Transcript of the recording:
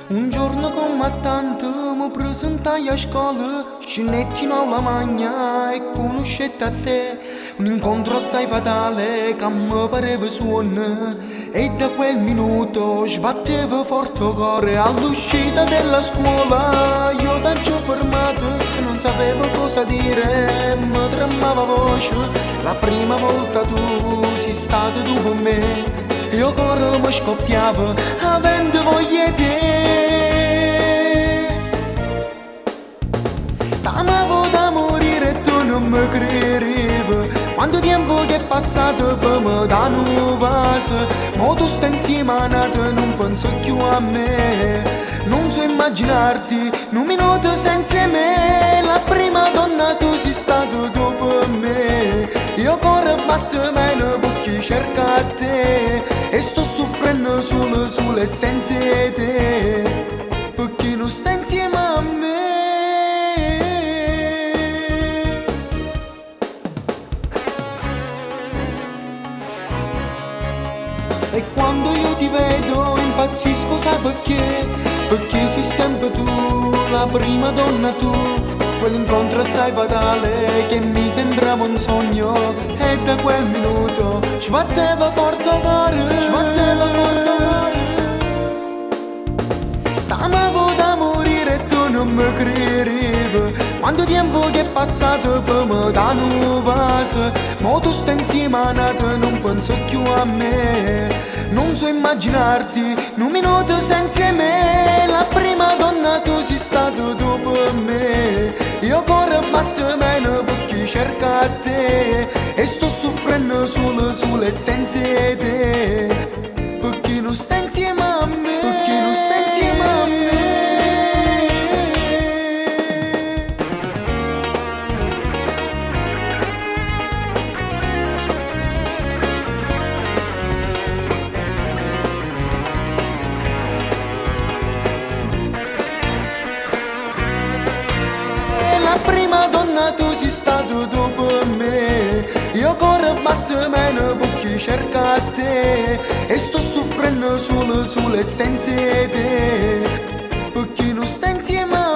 Un giorno combattante mi presentai a scuola, scenettino alla magna e conoscette a te. Un incontro assai fatale che mi pareva suono, e da quel minuto sbatteva forte cuore. All'uscita della scuola io t'ho fermato e non sapevo cosa dire, mi tremava voce. La prima volta tu sei stato tu con me, io corro mi scoppiavo avendo voglia di te. T'amavo da morire e tu non mi credevi. Quanto tempo che è passato per me da nuova, ma tu stai insieme a Nata, non penso più a me. Non so immaginarti un minuto senza me. La prima donna tu sei stato tu per me. Io corro e batto meno perché cerco a te, e sto soffrendo solo e senza te, perché non stai insieme a me. E quando io ti vedo impazzisco, sai perché? Perché sei sempre tu, la prima donna tu. Quell'incontro assai fatale che mi sembrava un sogno, e da quel minuto sbatteva forte cuore, sbatteva forte cuore. T'amavo da morire e tu non mi credevi. Quanto tempo che è passato per me da nuova, ma tu stai insieme a Nata, non penso più a me. Non so immaginarti un minuto senza me. La prima donna tu sei stato tu per me. Io corro e batto meno perché cerco a te, e sto soffrendo solo e senza te, perché non stai insieme a me, perché non stai insieme a me. Prima donna tu sei stato tu per me. Io corro e batto meno perché cerco a te, e sto soffrendo solo e senza te, perché non stai insieme a me.